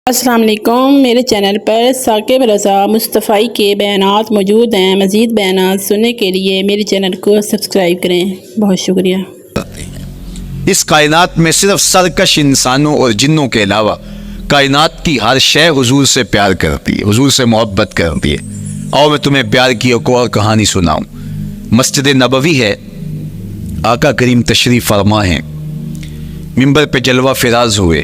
السلام علیکم، میرے چینل پر ثاقب رضا مصطفی کے بیانات موجود ہیں۔ مزید بیانات سننے کے لیے میرے چینل کو سبسکرائب کریں۔ بہت شکریہ۔ اس کائنات میں صرف سرکش انسانوں اور جنوں کے علاوہ کائنات کی ہر شے حضور سے پیار کرتی ہے، حضور سے محبت کرتی ہے۔ اور میں تمہیں پیار کی ایک اور کہانی سناؤں۔ مسجد نبوی ہے، آقا کریم تشریف فرما ہیں، منبر پہ جلوہ فراز ہوئے،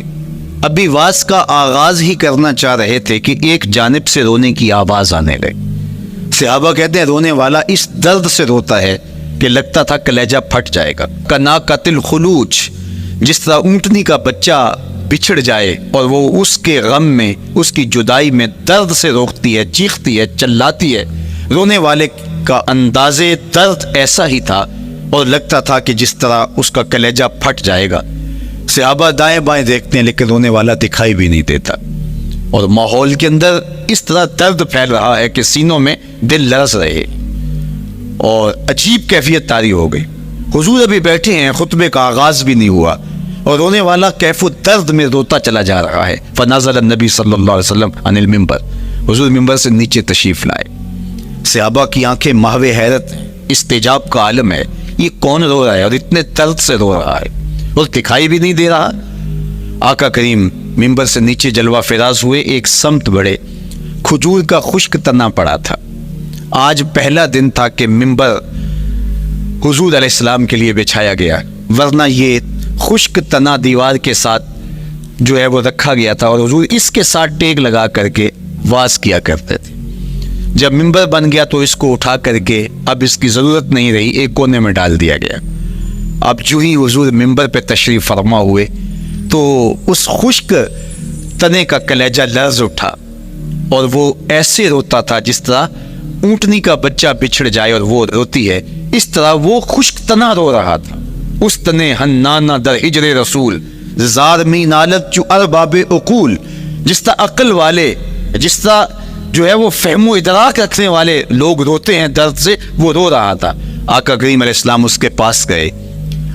ابھی واز کا آغاز ہی کرنا چاہ رہے تھے کہ ایک جانب سے رونے کی آواز آنے لگی۔ صحابہ کہتے ہیں رونے والا اس درد سے روتا ہے کہ لگتا تھا کلیجہ پھٹ جائے گا۔ کناقۃ الخلوج، جس طرح اونٹنی کا بچہ بچھڑ جائے اور وہ اس کے غم میں، اس کی جدائی میں درد سے روتی ہے، چیختی ہے، چلاتی ہے، رونے والے کا انداز درد ایسا ہی تھا اور لگتا تھا کہ جس طرح اس کا کلیجہ پھٹ جائے گا۔ صحابہ دائیں بائیں دیکھتے ہیں لیکن رونے والا دکھائی بھی نہیں دیتا، اور ماحول کے اندر اس طرح درد پھیل رہا ہے کہ سینوں میں دل لرز رہے اور عجیب کیفیت طاری ہو گئی۔ حضور ابھی بیٹھے ہیں، خطبے کا آغاز بھی نہیں ہوا اور رونے والا کیف و درد میں روتا چلا جا رہا ہے۔ فنزل النبی صلی اللہ علیہ وسلم عن المنبر، حضور منبر سے نیچے تشریف لائے۔ صحابہ کی آنکھیں محو حیرت، استجاب کا عالم ہے، یہ کون رو رہا ہے اور اتنے درد سے رو رہا ہے اور دکھائی بھی نہیں دے رہا۔ آقا کریم منبر سے نیچے جلوہ فراز ہوئے، ایک سمت بڑھے، کھجور کا خشک تنا پڑا تھا۔ آج پہلا دن تھا کہ منبر حضور علیہ السلام کے لیے بچھایا گیا، ورنہ یہ خشک تنا دیوار کے ساتھ جو ہے وہ رکھا گیا تھا اور حضور اس کے ساتھ ٹیک لگا کر کے واز کیا کرتے تھے۔ جب منبر بن گیا تو اس کو اٹھا کر کے اب اس کی ضرورت نہیں رہی، ایک کونے میں ڈال دیا گیا۔ اب جو ہی حضور منبر پہ تشریف فرما ہوئے تو اس خشک تنے کا کلیجہ لرز اٹھا اور وہ ایسے روتا تھا جس طرح اونٹنی کا بچہ بچھڑ جائے اور وہ روتی ہے، اس طرح وہ خشک تنا رو رہا تھا۔ اس تنے ہنانا در ہجر رسول، زار می نالت جو ارباب عقول، جس طرح عقل والے، جس طرح جو ہے وہ فہم و ادراک رکھنے والے لوگ روتے ہیں درد سے، وہ رو رہا تھا۔ آقا کریم علیہ السلام اس کے پاس گئے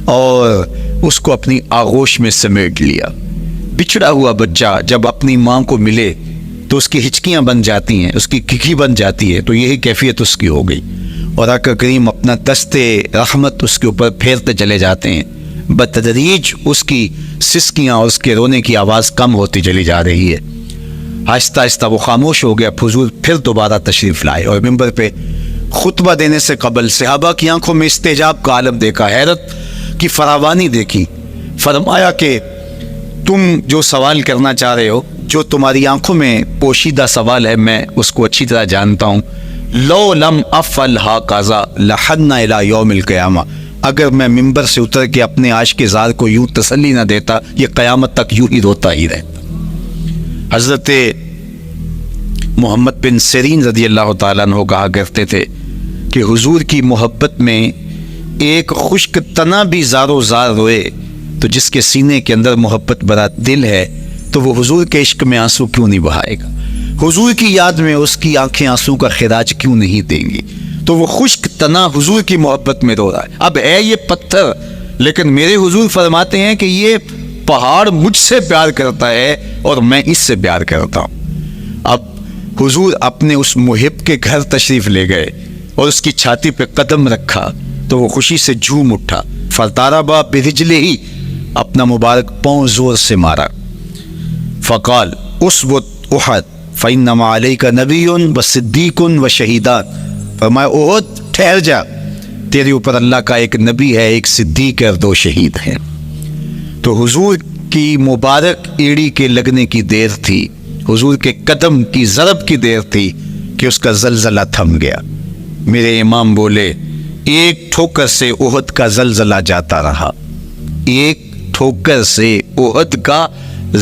اور اس کو اپنی آغوش میں سمیٹ لیا۔ بچھڑا ہوا بچہ جب اپنی ماں کو ملے تو اس کی ہچکیاں بن جاتی ہیں، اس کی کھکی بن جاتی ہے، تو یہی کیفیت اس کی ہو گئی، اور آقا کریم اپنا دست رحمت اس کے اوپر پھیرتے چلے جاتے ہیں۔ بتدریج اس کی سسکیاں اور اس کے رونے کی آواز کم ہوتی چلی جا رہی ہے۔ آہستہ آہستہ وہ خاموش ہو گیا۔ حضور پھر دوبارہ تشریف لائے اور منبر پہ خطبہ دینے سے قبل صحابہ کی آنکھوں میں استجاب کا عالم دیکھا، حیرت کی فراوانی دیکھی۔ فرمایا کہ تم جو سوال کرنا چاہ رہے ہو، جو تمہاری آنکھوں میں پوشیدہ سوال ہے، میں اس کو اچھی طرح جانتا ہوں۔ لو لم افعل ھکذا لحن الی یوم القیامہ، اگر میں منبر سے اتر کے اپنے عاشق زار کو یوں تسلی نہ دیتا، یہ قیامت تک یوں ہی روتا ہی رہتا۔ حضرت محمد بن سیرین رضی اللہ تعالیٰ عنہ کہا کرتے تھے کہ حضور کی محبت میں ایک خشک تنا بھی زار و زار روئے تو جس کے سینے کے اندر محبت بھرا دل ہے تو وہ حضور کے عشق میں آنسو کیوں نہیں بہائے گا؟ حضور کی یاد میں اس کی آنکھیں آنسو کا خراج کیوں نہیں دیں گی؟ تو وہ خشک تنا حضور کی محبت میں رو رہا ہے۔ اب ہے یہ پتھر، لیکن میرے حضور فرماتے ہیں کہ یہ پہاڑ مجھ سے پیار کرتا ہے اور میں اس سے پیار کرتا ہوں۔ اب حضور اپنے اس محب کے گھر تشریف لے گئے اور اس کی چھاتی پہ قدم رکھا تو وہ خوشی سے جھوم اٹھا۔ فضاربا برجلہ ہی، اپنا مبارک پاؤں زور سے مارا۔ فقال اسبت احد فانما علیک نبی و صدیق و شہیدان، فرمایا احد ٹھہر جا، تیرے اوپر اللہ کا ایک نبی ہے، ایک صدیق اور 2 شہید ہیں۔ تو حضور کی مبارک ایڑی کے لگنے کی دیر تھی، حضور کے قدم کی ضرب کی دیر تھی کہ اس کا زلزلہ تھم گیا۔ میرے امام بولے ایک ٹھوکر سے احد کا زلزلہ جاتا رہا، ایک ٹھوکر سے احد کا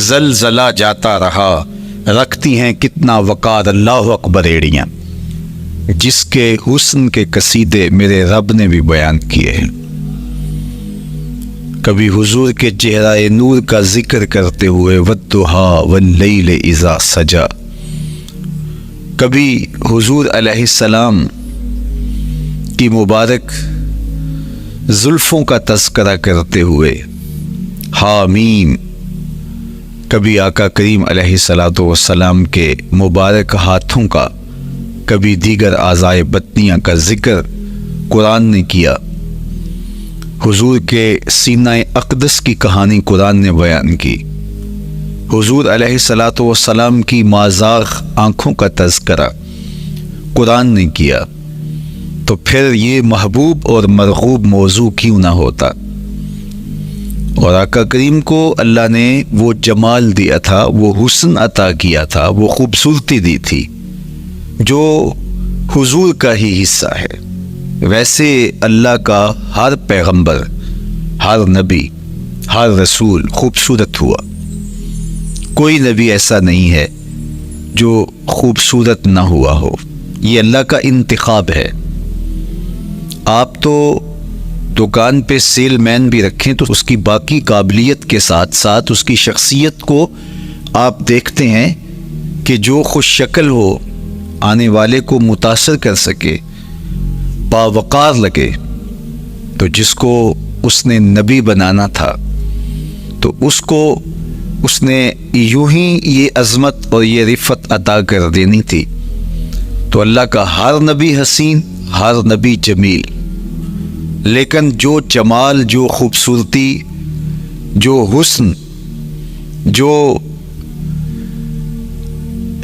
زلزلہ جاتا رہا، رکھتی ہیں کتنا وقار اللہ اکبر ایڑیاں، جس کے حسن کے قصیدے میرے رب نے بھی بیان کیے ہیں۔ کبھی حضور کے چہرہ نور کا ذکر کرتے ہوئے والضحیٰ واللیل اذا سجا، کبھی حضور علیہ السلام کی مبارک زلفوں کا تذکرہ کرتے ہوئے حامیم، کبھی آقا کریم علیہ الصلوۃ والسلام کے مبارک ہاتھوں کا، کبھی دیگر اعضائے بطنیہ کا ذکر قرآن نے کیا، حضور کے سینہ اقدس کی کہانی قرآن نے بیان کی، حضور علیہ الصلوۃ والسلام کی مازاغ آنکھوں کا تذکرہ قرآن نے کیا، تو پھر یہ محبوب اور مرغوب موضوع کیوں نہ ہوتا؟ اور آقا کریم کو اللہ نے وہ جمال دیا تھا، وہ حسن عطا کیا تھا، وہ خوبصورتی دی تھی جو حضور کا ہی حصہ ہے۔ ویسے اللہ کا ہر پیغمبر، ہر نبی، ہر رسول خوبصورت ہوا، کوئی نبی ایسا نہیں ہے جو خوبصورت نہ ہوا ہو، یہ اللہ کا انتخاب ہے۔ آپ تو دکان پہ سیل مین بھی رکھیں تو اس کی باقی قابلیت کے ساتھ ساتھ اس کی شخصیت کو آپ دیکھتے ہیں کہ جو خوش شکل ہو، آنے والے کو متاثر کر سکے، باوقار لگے، تو جس کو اس نے نبی بنانا تھا تو اس کو اس نے یوں ہی یہ عظمت اور یہ رفت عطا کر دینی تھی۔ تو اللہ کا ہر نبی حسین، ہر نبی جمیل، لیکن جو جمال، جو خوبصورتی، جو حسن، جو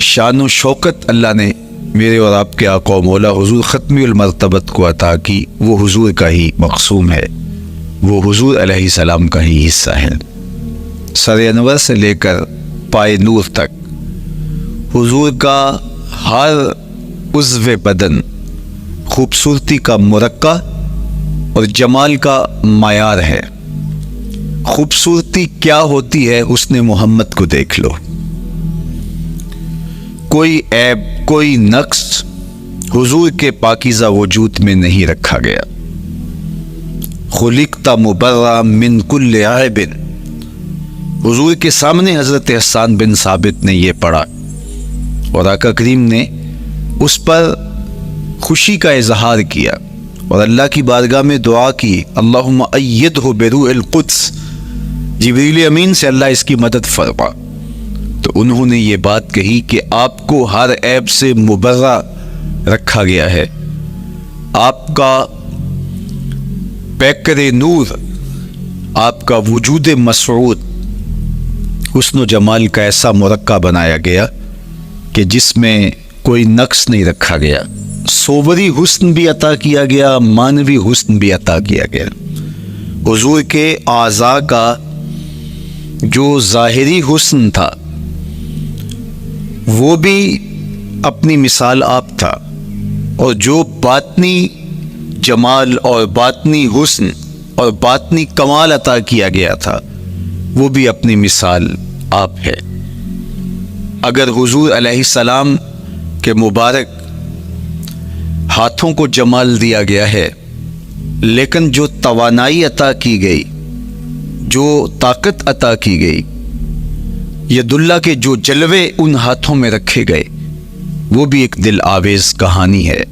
شان و شوکت اللہ نے میرے اور آپ کے آقا و مولا حضور ختمی المرتبت کو عطا کی، وہ حضور کا ہی مقسوم ہے، وہ حضور علیہ السلام کا ہی حصہ ہے۔ سر انور سے لے کر پائے نور تک حضور کا ہر عضو بدن خوبصورتی کا مرقع اور جمال کا معیار ہے۔ خوبصورتی کیا ہوتی ہے؟ حسن محمد کو دیکھ لو، کوئی عیب، کوئی نقص حضور کے پاکیزہ وجود میں نہیں رکھا گیا۔ خلقت مبرأ من کل عیب، حضور کے سامنے حضرت حسان بن ثابت نے یہ پڑھا اور آقا کریم نے اس پر خوشی کا اظہار کیا اور اللہ کی بارگاہ میں دعا کی، اللہم ایدہ بروح القدس، جبریل امین سے اللہ اس کی مدد فرما۔ تو انہوں نے یہ بات کہی کہ آپ کو ہر عیب سے مبرہ رکھا گیا ہے، آپ کا پیکر نور، آپ کا وجود مسعود حسن و جمال کا ایسا مرقع بنایا گیا کہ جس میں کوئی نقص نہیں رکھا گیا، صوری حسن بھی عطا کیا گیا، مانوی حسن بھی عطا کیا گیا۔ حضور کے اعضاء کا جو ظاہری حسن تھا وہ بھی اپنی مثال آپ تھا، اور جو باطنی جمال اور باطنی حسن اور باطنی کمال عطا کیا گیا تھا وہ بھی اپنی مثال آپ ہے۔ اگر حضور علیہ السلام کے مبارک ہاتھوں کو جمال دیا گیا ہے، لیکن جو توانائی عطا کی گئی، جو طاقت عطا کی گئی، ید اللہ کے جو جلوے ان ہاتھوں میں رکھے گئے، وہ بھی ایک دل آویز کہانی ہے۔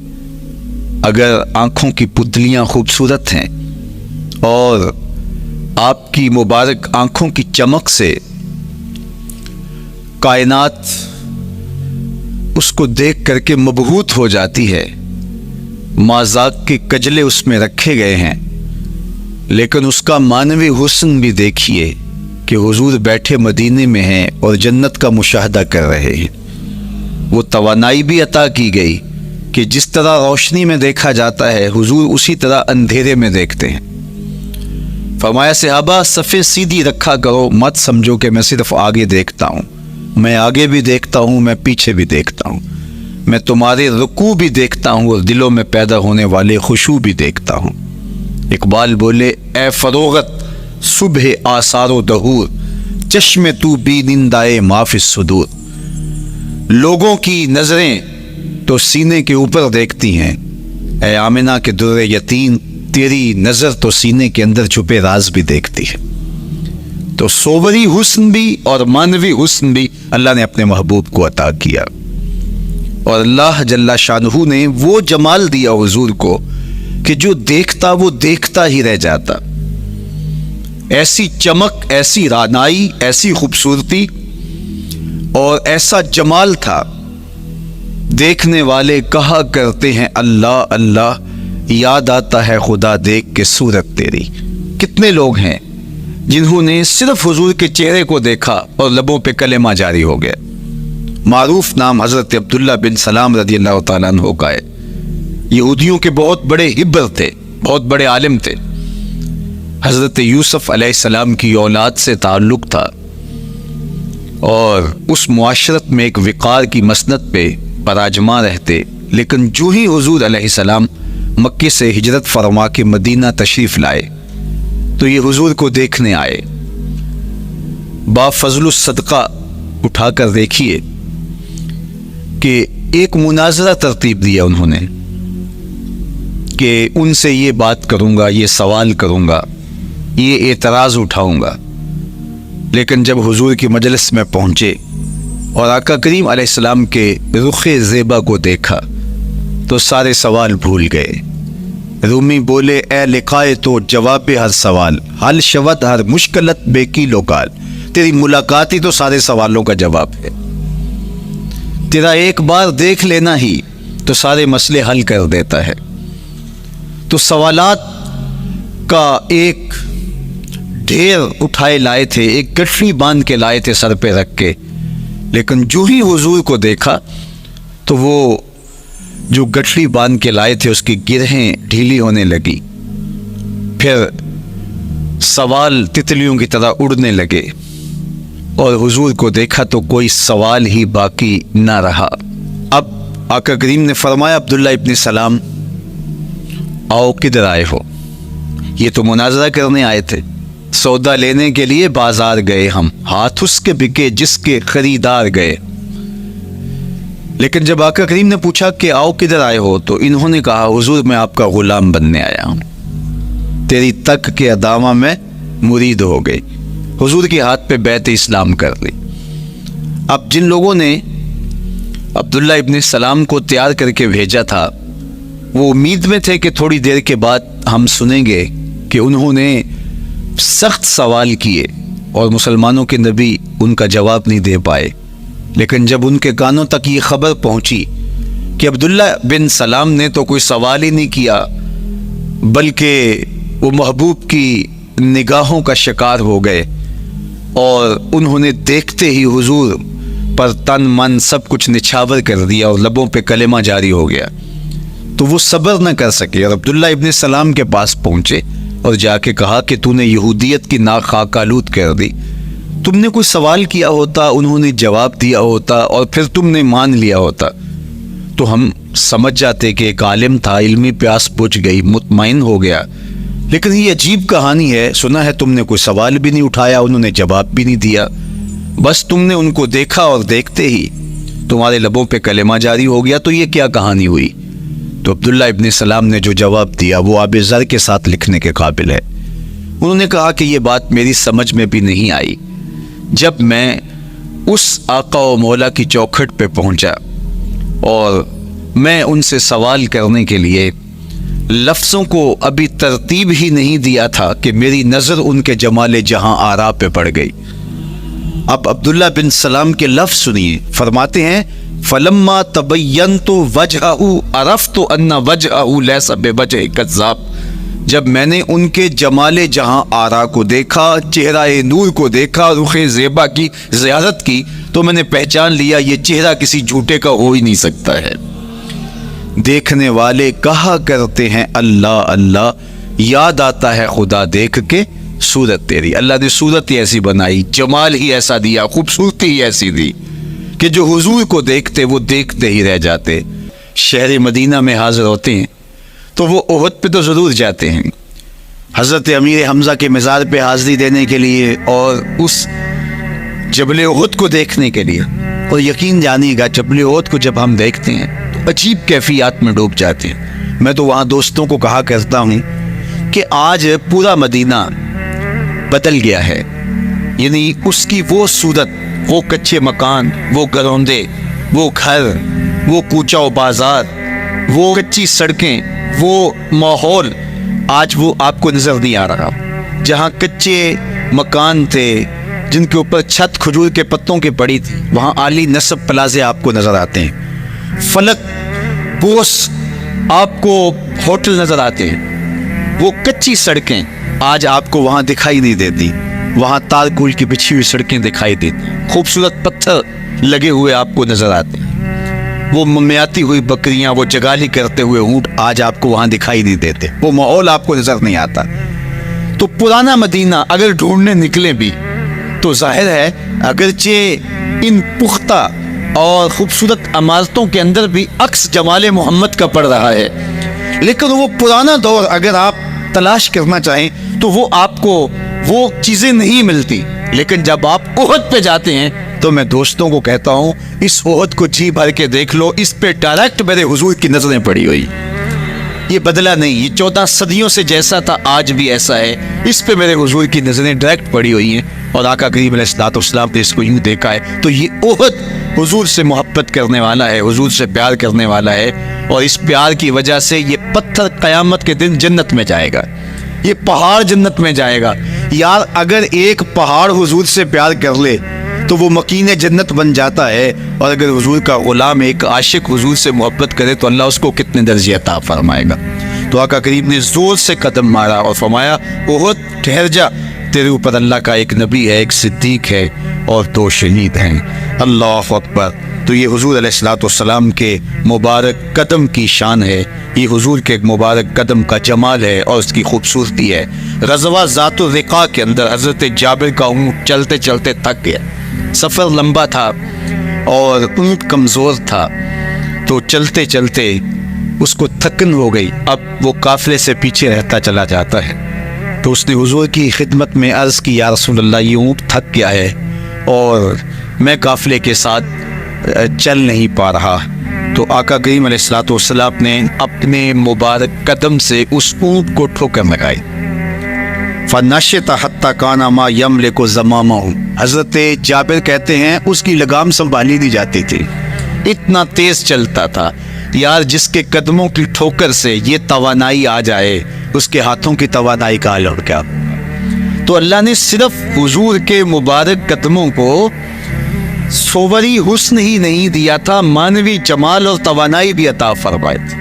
اگر آنکھوں کی پتلیاں خوبصورت ہیں اور آپ کی مبارک آنکھوں کی چمک سے کائنات اس کو دیکھ کر کے مبہوت ہو جاتی ہے، مازاق کے کجلے اس میں رکھے گئے ہیں، لیکن اس کا معنوی حسن بھی دیکھیے کہ حضور بیٹھے مدینے میں ہیں اور جنت کا مشاہدہ کر رہے ہیں۔ وہ توانائی بھی عطا کی گئی کہ جس طرح روشنی میں دیکھا جاتا ہے حضور اسی طرح اندھیرے میں دیکھتے ہیں۔ فرمایا صحابہ صفیں سیدھی رکھا کرو، مت سمجھو کہ میں صرف آگے دیکھتا ہوں، میں آگے بھی دیکھتا ہوں، میں پیچھے بھی دیکھتا ہوں، میں تمہارے رکوع بھی دیکھتا ہوں اور دلوں میں پیدا ہونے والے خشوع بھی دیکھتا ہوں۔ اقبال بولے، اے فروغت صبح آثار و دہور، چشم تو بینندائے ما فی الصدور۔ لوگوں کی نظریں تو سینے کے اوپر دیکھتی ہیں، اے آمنہ کے در یتیم، تیری نظر تو سینے کے اندر چھپے راز بھی دیکھتی ہے۔ تو صوری حسن بھی اور معنوی حسن بھی اللہ نے اپنے محبوب کو عطا کیا، اور اللہ جل شانہ نے وہ جمال دیا حضور کو کہ جو دیکھتا وہ دیکھتا ہی رہ جاتا۔ ایسی چمک، ایسی رانائی، ایسی خوبصورتی اور ایسا جمال تھا، دیکھنے والے کہا کرتے ہیں اللہ اللہ، یاد آتا ہے خدا دیکھ کے صورت تیری۔ کتنے لوگ ہیں جنہوں نے صرف حضور کے چہرے کو دیکھا اور لبوں پہ کلمہ جاری ہو گیا۔ معروف نام حضرت عبداللہ بن سلام رضی اللہ تعالیٰ عنہ کا ہے۔ یہودیوں کے بہت بڑے حبر تھے، بہت بڑے عالم تھے۔ حضرت یوسف علیہ السلام کی اولاد سے تعلق تھا، اور اس معاشرت میں ایک وقار کی مسند پہ براجما رہتے، لیکن جو ہی حضور علیہ السلام مکے سے ہجرت فرما کے مدینہ تشریف لائے تو یہ حضور کو دیکھنے آئے۔ با فضل الصدقہ اٹھا کر دیکھیے کہ ایک مناظرہ ترتیب دیا انہوں نے کہ ان سے یہ بات کروں گا، یہ سوال کروں گا، یہ اعتراض اٹھاؤں گا، لیکن جب حضور کی مجلس میں پہنچے اور آقا کریم علیہ السلام کے رخ زیبا کو دیکھا تو سارے سوال بھول گئے۔ رومی بولے اے لقائے تو جواب ہر سوال، حل شود ہر مشکلت بے کی لوکال۔ تیری ملاقات ہی تو سارے سوالوں کا جواب ہے، تیرا ایک بار دیکھ لینا ہی تو سارے مسئلے حل کر دیتا ہے۔ تو سوالات کا ایک ڈھیر اٹھائے لائے تھے، ایک گٹھڑی باندھ کے لائے تھے سر پہ رکھ کے، لیکن جو ہی حضور کو دیکھا تو وہ جو گٹھڑی باندھ کے لائے تھے اس کی گرہیں ڈھیلی ہونے لگی، پھر سوال تتلیوں کی طرح اڑنے لگے، اور حضور کو دیکھا تو کوئی سوال ہی باقی نہ رہا۔ اب آقا کریم نے فرمایا عبداللہ ابن سلام آؤ کدھر آئے ہو؟ یہ تو مناظرہ کرنے آئے تھے، سودا لینے کے لیے بازار گئے ہم، ہاتھ اس کے بکے جس کے خریدار گئے۔ لیکن جب آقا کریم نے پوچھا کہ آؤ کدھر آئے ہو تو انہوں نے کہا حضور میں آپ کا غلام بننے آیا ہوں، تیری تک کے ادامہ میں مرید ہو گئی، حضور کے ہاتھ پہ بیعت اسلام کر لی۔ اب جن لوگوں نے عبداللہ ابن سلام کو تیار کر کے بھیجا تھا وہ امید میں تھے کہ تھوڑی دیر کے بعد ہم سنیں گے کہ انہوں نے سخت سوال کیے اور مسلمانوں کے نبی ان کا جواب نہیں دے پائے، لیکن جب ان کے کانوں تک یہ خبر پہنچی کہ عبداللہ بن سلام نے تو کوئی سوال ہی نہیں کیا بلکہ وہ محبوب کی نگاہوں کا شکار ہو گئے، اور انہوں نے دیکھتے ہی حضور پر تن من سب کچھ نچھاور کر دیا اور لبوں پہ کلمہ جاری ہو گیا، تو وہ صبر نہ کر سکے اور عبداللہ ابن سلام کے پاس پہنچے اور جا کے کہا کہ تو نے یہودیت کی ناک خاک آلود کر دی، تم نے کوئی سوال کیا ہوتا، انہوں نے جواب دیا ہوتا اور پھر تم نے مان لیا ہوتا تو ہم سمجھ جاتے کہ ایک عالم تھا، علمی پیاس بجھ گئی، مطمئن ہو گیا، لیکن یہ عجیب کہانی ہے، سنا ہے تم نے کوئی سوال بھی نہیں اٹھایا، انہوں نے جواب بھی نہیں دیا، بس تم نے ان کو دیکھا اور دیکھتے ہی تمہارے لبوں پہ کلمہ جاری ہو گیا، تو یہ کیا کہانی ہوئی؟ تو عبداللہ ابن سلام نے جو جواب دیا وہ آب زر کے ساتھ لکھنے کے قابل ہے۔ انہوں نے کہا کہ یہ بات میری سمجھ میں بھی نہیں آئی، جب میں اس آقا و مولا کی چوکھٹ پہ پہنچا اور میں ان سے سوال کرنے کے لیے لفظوں کو ابھی ترتیب ہی نہیں دیا تھا کہ میری نظر ان کے جمال جہاں آرا پہ پڑ گئی۔ اب عبداللہ بن سلام کے لفظ سنیے، فرماتے ہیں فلما تبینت وجہہ عرفت ان وجہہ لیس بوجہ کذاب، جب میں نے ان کے جمال جہاں آرا کو دیکھا، چہرہ نور کو دیکھا، رخ زیبا کی زیارت کی، تو میں نے پہچان لیا یہ چہرہ کسی جھوٹے کا ہو ہی نہیں سکتا ہے۔ دیکھنے والے کہا کرتے ہیں اللہ اللہ، یاد آتا ہے خدا دیکھ کے صورت تیری۔ اللہ نے صورت ہی ایسی بنائی، جمال ہی ایسا دیا، خوبصورتی ہی ایسی دی کہ جو حضور کو دیکھتے وہ دیکھتے ہی رہ جاتے۔ شہر مدینہ میں حاضر ہوتے ہیں تو وہ احد پہ تو ضرور جاتے ہیں، حضرت امیر حمزہ کے مزار پہ حاضری دینے کے لیے اور اس جبل احد کو دیکھنے کے لیے، اور یقین جانیے گا جبل احد کو جب ہم دیکھتے ہیں تو عجیب کیفیات میں ڈوب جاتے ہیں۔ میں تو وہاں دوستوں کو کہا کرتا ہوں کہ آج پورا مدینہ بدل گیا ہے، یعنی اس کی وہ صورت، وہ کچے مکان، وہ گروندے، وہ گھر، وہ کوچہ و بازار، وہ کچی سڑکیں، وہ ماحول آج وہ آپ کو نظر نہیں آ رہا۔ جہاں کچے مکان تھے، جن کے اوپر چھت کھجور کے پتوں کی پڑی تھی، وہاں عالی نصب پلازے آپ کو نظر آتے ہیں، فلک پوس آپ کو ہوٹل نظر آتے ہیں، وہ کچی سڑکیں آج آپ کو وہاں دکھائی نہیں دیتی، وہاں تارکول کی بچھی ہوئی سڑکیں دکھائی دیتی، خوبصورت پتھر لگے ہوئے آپ کو نظر آتے ہیں، وہ ممیاتی ہوئی بکریاں، وہ جگالی کرتے ہوئے اونٹ آج آپ کو وہاں دکھائی نہیں دیتے، وہ ماحول آپ کو نظر نہیں آتا۔ تو پرانا مدینہ اگر ڈھونڈنے نکلیں بھی تو ظاہر ہے اگرچہ ان پختہ اور خوبصورت عمارتوں کے اندر بھی عکس جمال محمد کا پڑ رہا ہے، لیکن وہ پرانا دور اگر آپ تلاش کرنا چاہیں تو وہ آپ کو وہ چیزیں نہیں ملتی۔ لیکن جب آپ احد پہ جاتے ہیں تو میں دوستوں کو کہتا ہوں اس احد کو جی بھر کے دیکھ لو، اس پہ ڈائریکٹ میرے حضور کی نظریں پڑی ہوئی، یہ بدلا نہیں، یہ 14 صدیوں سے جیسا تھا آج بھی ایسا ہے، اس پہ میرے حضور کی نظریں ڈائریکٹ پڑی ہوئی ہیں، اور آقا کریم علیہ الصلوۃ والسلام نے اس کو یوں دیکھا ہے۔ تو یہ احد حضور سے محبت کرنے والا ہے، حضور سے پیار کرنے والا ہے، اور اس پیار کی وجہ سے یہ پتھر قیامت کے دن جنت میں جائے گا، یہ پہاڑ جنت میں جائے گا۔ یار اگر ایک پہاڑ حضور سے پیار کر لے تو وہ مکین جنت بن جاتا ہے، اور اگر حضور کا غلام ایک عاشق حضور سے محبت کرے تو اللہ اس کو کتنے درجے عطا فرمائے گا۔ تو آقا کریم نے زور سے قدم مارا اور فرمایا احد ٹھہر جا، تیرے اوپر اللہ کا ایک نبی ہے، ایک صدیق ہے، اور 2 شہید ہیں۔ اللہ اکبر۔ تو یہ حضور علیہ الصلوۃ والسلام کے مبارک قدم کی شان ہے، یہ حضور کے مبارک قدم کا جمال ہے اور اس کی خوبصورتی ہے۔ غزوہ ذات الرقاع کے اندر حضرت جابر کا اونٹ چلتے چلتے تھک گیا، سفر لمبا تھا اور اونٹ کمزور تھا، تو چلتے چلتے اس کو تھکن ہو گئی، اب وہ قافلے سے پیچھے رہتا چلا جاتا ہے۔ تو اس نے حضور کی خدمت میں عرض کی، یا رسول اللہ یہ اونٹ تھک گیا ہے اور میں قافلے کے ساتھ چل نہیں پا رہا۔ تو آقا کریم علیہ الصلوۃ والسلام نے اپنے مبارک قدم سے اس اونٹ کو ٹھوکر لگائی، فَنَشِطَ حَتَّى كَانَ مَا يَمْلِكُ زَمَامَهُ۔ حضرت جابر کہتے ہیں اس کی لگام سنبھالی نہیں جاتی تھی، اتنا تیز چلتا تھا۔ یار جس کے قدموں کی ٹھوکر سے یہ توانائی آ جائے، اس کے ہاتھوں کی توانائی کا حال اور کیا۔ تو اللہ نے صرف حضور کے مبارک قدموں کو صوری حسن ہی نہیں دیا تھا، مانوی جمال اور توانائی بھی عطا فرمائی تھی۔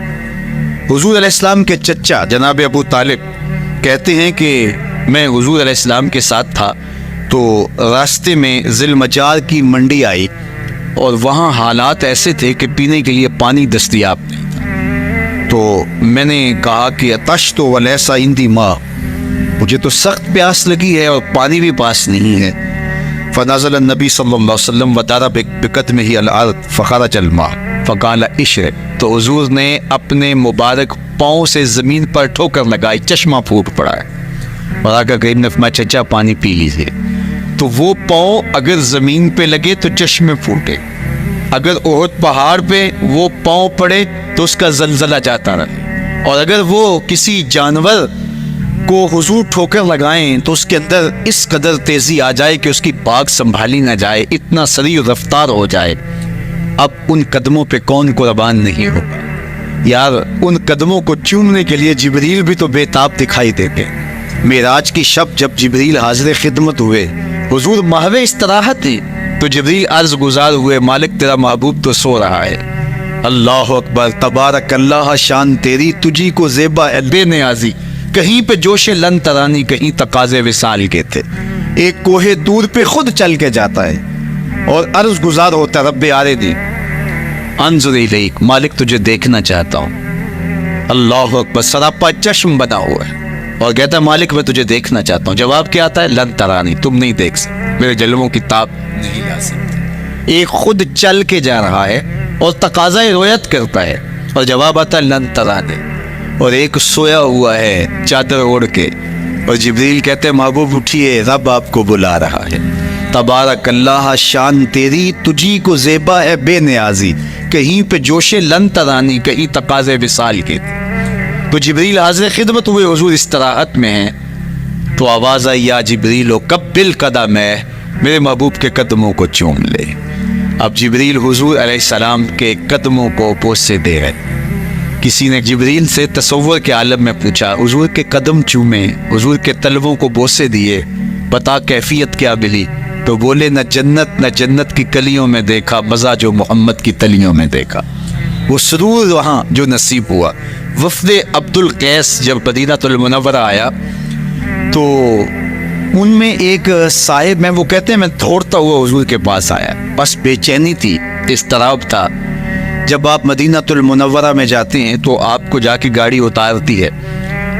حضور علیہ السلام کے چچا جناب ابو طالب کہتے ہیں کہ میں حضور علیہ السلام کے ساتھ تھا، تو راستے میں ذی المجار کی منڈی آئی اور وہاں حالات ایسے تھے کہ پینے کے لیے پانی دستیاب نہیں تھا۔ تو میں نے کہا کہ اتشت ولیس عندی ماء، مجھے تو سخت پیاس لگی ہے اور پانی بھی پاس نہیں ہے۔ فنزل النبی صلی اللہ علیہ وسلم وضرب بقدمہ الارض فخرج الماء فقال اشرب، تو حضور نے اپنے مبارک پاؤں سے زمین پر ٹھوکر لگائی، چشمہ پھوٹ پڑا ہے، اور آقا کریم نے فرمایا چچا پانی پی لیجیے۔ تو وہ پاؤں اگر زمین پہ لگے تو چشمے پھوٹے، اگر احد پہاڑ پہ وہ پاؤں پڑے تو اس کا زلزلہ جاتا رہے، اور اگر وہ کسی جانور کو حضور ٹھوکر لگائیں تو اس کے اندر اس قدر تیزی آ جائے کہ اس کی باغ سنبھالی نہ جائے، اتنا سریع رفتار ہو جائے، اب ان قدموں پہ کون قربان نہیں ہوگا؟ یار ان قدموں کو چومنے کے لیے جبریل بھی تو بے تاب دکھائی دیتے۔ معراج کی شب جب جبریل حاضر خدمت ہوئے، حضور محو استراحت تھی، تو جبریل عرض گزار ہوئے مالک تیرا محبوب تو سو رہا ہے۔ اللہ اکبر، تبارک اللہ، شان تیری، تجھی کو زیبا ہے بے نیازی، کہیں پہ جوش لن ترانی، کہیں تقاضے وصال کے تھے، ایک کوہ دور پہ خود چل کے جاتا ہے اور عرض گزار ہوتا رب آردی انظر الیک، مالک تجھے دیکھنا چاہتا ہوں۔ اللہ اکبر، سراپا چشم بنا ہوا ہے اور کہتا ہے مالک میں تجھے دیکھنا چاہتا ہوں۔ جواب کیا آتا ہے؟ لن ترانی، تم نہیں دیکھ سکتے، میرے جلووں کی تاب نہیں لا سکتے۔ ایک خود چل کے جا رہا ہے اور تقاضا رویت کرتا ہے، اور جواب آتا ہے لن ترانی، اور ایک سویا ہوا ہے چادر اوڑھ کے، اور جبریل کہتے ہیں محبوب اٹھیے، رب آپ کو بلا رہا ہے۔ تبارک اللہ، شان تیری، تجھی کو زیبا ہے بے نیازی، کہیں پہ جوش لن ترانی، کہیں تقاضے وصال کے۔ تو جبریل حاضر خدمت ہوئے، حضور استراحت میں ہیں، تو آواز آئی یا جبریل قبل قدم ہے، میرے محبوب کے قدموں کو چوم لے۔ اب جبریل حضور علیہ السلام کے قدموں کو بوسے دے رہے۔ کسی نے جبریل سے تصور کے عالم میں پوچھا، حضور کے قدم چومے، حضور کے تلووں کو بوسے دیے، بتا کیفیت کیا ملی؟ تو بولے نہ جنت کی کلیوں میں دیکھا مزہ جو محمد کی تلیوں میں دیکھا. وہ سرور وہاں جو نصیب ہوا. وفد عبد القیس جب مدینہ المنورہ آیا تو ان میں ایک صاحب میں وہ کہتے ہیں میں دوڑتا ہوا حضور کے پاس آیا. بس بے چینی تھی, اضطراب تھا. جب آپ مدینہ المنورہ میں جاتے ہیں تو آپ کو جا کے گاڑی اتارتی ہے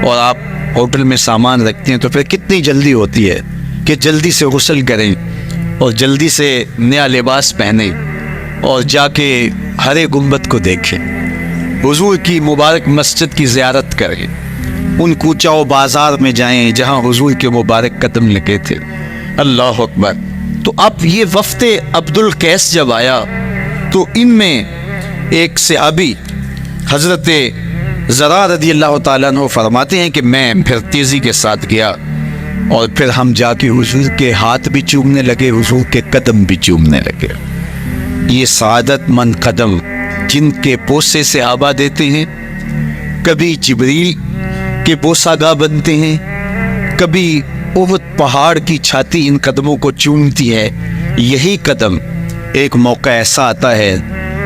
اور آپ ہوٹل میں سامان رکھتے ہیں, تو پھر کتنی جلدی ہوتی ہے کہ جلدی سے غسل کریں اور جلدی سے نیا لباس پہنیں اور جا کے ہرے گنبد کو دیکھیں, حضور کی مبارک مسجد کی زیارت کریں, ان کوچہ و بازار میں جائیں جہاں حضور کے مبارک قدم لگے تھے. اللہ اکبر. تو اب یہ وفد عبد القیس جب آیا تو ان میں ایک صحابی حضرت زرع رضی اللہ تعالیٰ عنہ فرماتے ہیں کہ میں پھر تیزی کے ساتھ گیا اور پھر ہم جا کے حضور کے ہاتھ بھی چومنے لگے, حضور کے قدم بھی چومنے لگے. یہ سعادت مند قدم جن کے بوسے سے صحابہ دیتے ہیں, کبھی جبریل کے بوسہ گاہ بنتے ہیں, کبھی احد پہاڑ کی چھاتی ان قدموں کو چومتی ہے. یہی قدم ایک موقع ایسا آتا ہے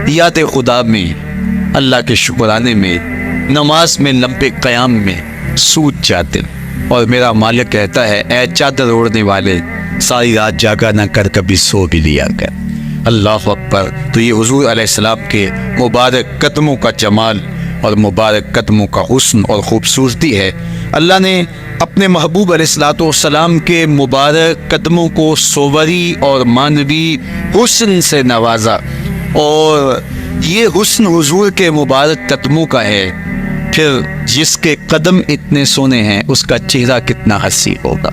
یاد خدا میں, اللہ کے شکرانے میں, نماز میں, لمبے قیام میں سوج جاتے اور میرا مالک کہتا ہے اے چادر اوڑھنے والے ساری رات جاگا نہ کر کبھی سو بھی لیا کر. اللہ اکبر. تو یہ حضور علیہ السلام کے مبارک قدموں کا جمال اور مبارک قدموں کا حسن اور خوبصورتی ہے. اللہ نے اپنے محبوب علیہ الصلوۃ والسلام کے مبارک قدموں کو صوری اور معنوی حسن سے نوازا, اور یہ حسن حضور کے مبارک قدموں کا ہے. پھر جس کے قدم اتنے سونے ہیں اس کا چہرہ کتنا حسین ہوگا.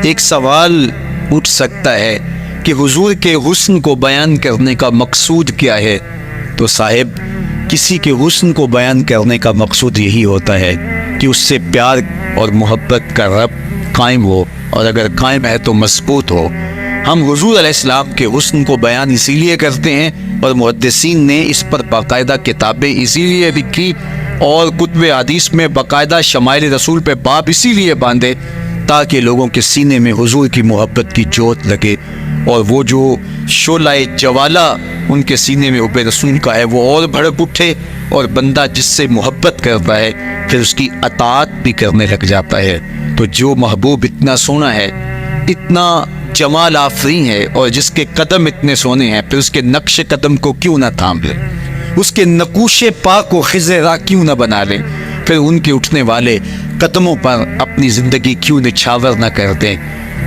ایک سوال اٹھ سکتا ہے کہ حضور کے حسن کو بیان کرنے کا مقصود کیا ہے؟ تو صاحب کسی کے حسن کو بیان کرنے کا مقصود یہی ہوتا ہے کہ اس سے پیار اور محبت کا ربط قائم ہو, اور اگر قائم ہے تو مضبوط ہو. ہم حضور علیہ السلام کے حسن کو بیان اسی لیے کرتے ہیں, اور محدثین نے اس پر باقاعدہ کتابیں اسی لیے لکھی اور کتب حدیث میں باقاعدہ شمائل رسول پہ باب اسی لیے باندھے تاکہ لوگوں کے سینے میں حضور کی محبت کی جوت لگے, اور وہ جو شعلہ جوالہ ان کے سینے میں حب رسول کا ہے وہ اور بھڑک اٹھے, اور بندہ جس سے محبت کرتا ہے پھر اس کی اطاعت بھی کرنے لگ جاتا ہے. تو جو محبوب اتنا سونا ہے, اتنا جمال آفرین ہے, اور جس کے قدم اتنے سونے ہیں, پھر اس کے نقش قدم کو کیوں نہ تھام لے, اس کے نقوش پاک کو خضرا کیوں نہ بنا لے, پھر ان کے اٹھنے والے قدموں پر اپنی زندگی کیوں نچھاور نہ کر دیں.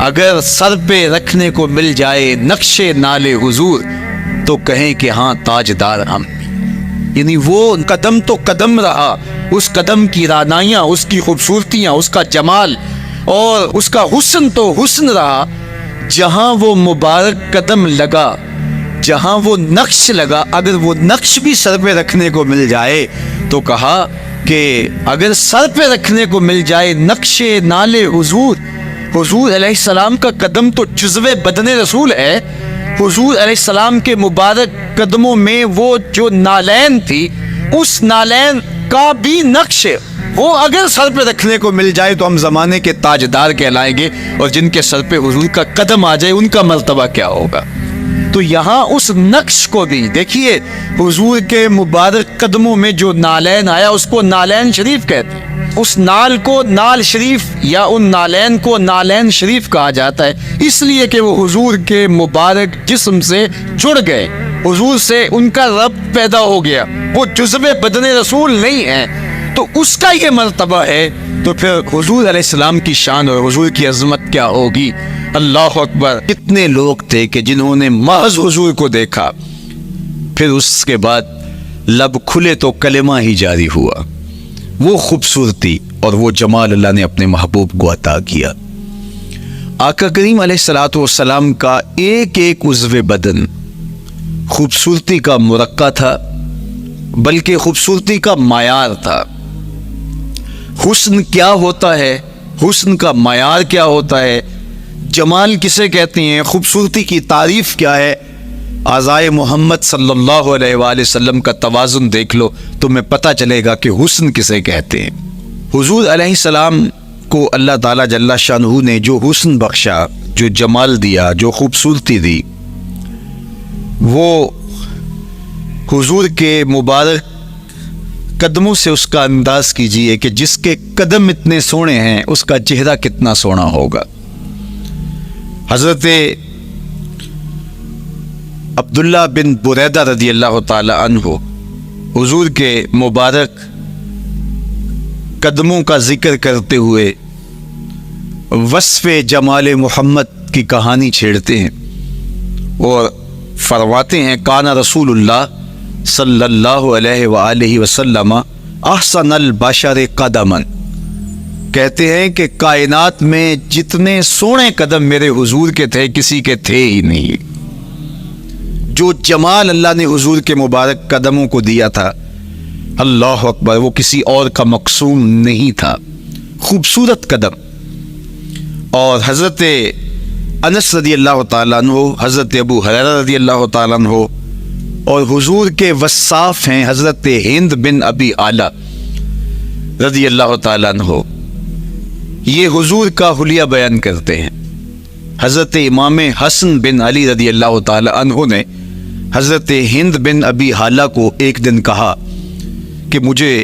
اگر سر پہ رکھنے کو مل جائے نقش نال حضور تو کہیں کہ ہاں تاجدار ہم. یعنی وہ قدم تو قدم رہا, اس قدم کی رعنائیاں, اس کی خوبصورتیاں, اس کا جمال اور اس کا حسن تو حسن رہا. جہاں وہ مبارک قدم لگا, جہاں وہ نقش لگا, اگر وہ نقش بھی سر پہ رکھنے کو مل جائے تو کہا کہ اگر سر پہ رکھنے کو مل جائے نقش نال حضور, حضور علیہ السلام کا قدم تو جزو بدن رسول ہے. حضور علیہ السلام کے مبارک قدموں میں وہ جو نالین تھی, اس نالین کا بھی نقش وہ اگر سر پہ رکھنے کو مل جائے تو ہم زمانے کے تاجدار کہلائیں گے, اور جن کے سر پہ حضور کا قدم آ جائے ان کا مرتبہ کیا ہوگا. تو یہاں اس نقش کو بھی دیکھیے, حضور کے مبارک قدموں میں جو نالین آیا اس کو نالین شریف کہتے ہیں. اس نال کو نال شریف یا ان نالین کو نالین شریف کہا جاتا ہے اس لیے کہ وہ حضور کے مبارک جسم سے جڑ گئے, حضور سے ان کا ربط پیدا ہو گیا, وہ جزو بدن رسول نہیں ہیں, تو اس کا یہ مرتبہ ہے. تو پھر حضور علیہ السلام کی شان اور حضور کی عظمت کیا ہوگی. اللہ اکبر. کتنے لوگ تھے کہ جنہوں نے محض حضور کو دیکھا, پھر اس کے بعد لب کھلے تو کلمہ ہی جاری ہوا. وہ خوبصورتی اور وہ جمال اللہ نے اپنے محبوب کو عطا کیا. آقا کریم علیہ الصلوۃ والسلام کا ایک ایک عضو بدن خوبصورتی کا مرقع تھا, بلکہ خوبصورتی کا معیار تھا. حسن کیا ہوتا ہے, حسن کا معیار کیا ہوتا ہے, جمال کسے کہتے ہیں, خوبصورتی کی تعریف کیا ہے, اعضائے محمد صلی اللہ علیہ وآلہ وسلم کا توازن دیکھ لو تمہیں پتہ چلے گا کہ حسن کسے کہتے ہیں. حضور علیہ السلام کو اللہ تعالیٰ جل شانہ نے جو حسن بخشا، جو جمال دیا، جو خوبصورتی دی، وہ حضور کے مبارک قدموں سے اس کا انداز کیجئے کہ جس کے قدم اتنے سونے ہیں اس کا چہرہ کتنا سونا ہوگا۔ حضرت عبداللہ بن بریدہ رضی اللہ تعالی عنہ حضور کے مبارک قدموں کا ذکر کرتے ہوئے وصف جمال محمد کی کہانی چھیڑتے ہیں اور فرماتے ہیں کان رسول اللہ صلی اللہ علیہ وآلہ وسلم احسن البشر قدما، کہتے ہیں کہ کائنات میں جتنے سونے قدم میرے حضور کے تھے کسی کے تھے ہی نہیں۔ جو جمال اللہ نے حضور کے مبارک قدموں کو دیا تھا، اللہ اکبر، وہ کسی اور کا مقسوم نہیں تھا۔ خوبصورت قدم۔ اور حضرت انس رضی اللہ تعالیٰ عنہ، حضرت ابو ہریرہ رضی اللہ تعالیٰ عنہ اور حضور کے وصاف ہیں حضرت ہند بن ابی اعلیٰ رضی اللہ تعالیٰ عنہ، یہ حضور کا حلیہ بیان کرتے ہیں۔ حضرت امام حسن بن علی رضی اللہ تعالیٰ عنہ نے حضرت ہند بن ابی اعلیٰ کو ایک دن کہا کہ مجھے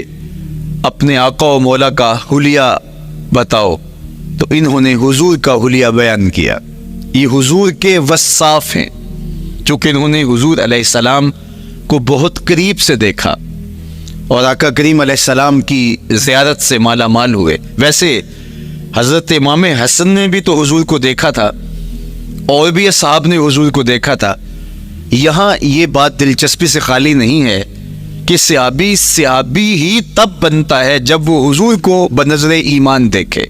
اپنے آقا و مولا کا حلیہ بتاؤ، تو انہوں نے حضور کا حلیہ بیان کیا۔ یہ حضور کے وصاف ہیں، چونکہ انہوں نے حضور علیہ السلام کو بہت قریب سے دیکھا اور آقا کریم علیہ السلام کی زیارت سے مالا مال ہوئے۔ ویسے حضرت امام حسن نے بھی تو حضور کو دیکھا تھا اور بھی اصحاب نے حضور کو دیکھا تھا۔ یہاں یہ بات دلچسپی سے خالی نہیں ہے کہ صحابی ہی تب بنتا ہے جب وہ حضور کو بنظر ایمان دیکھے،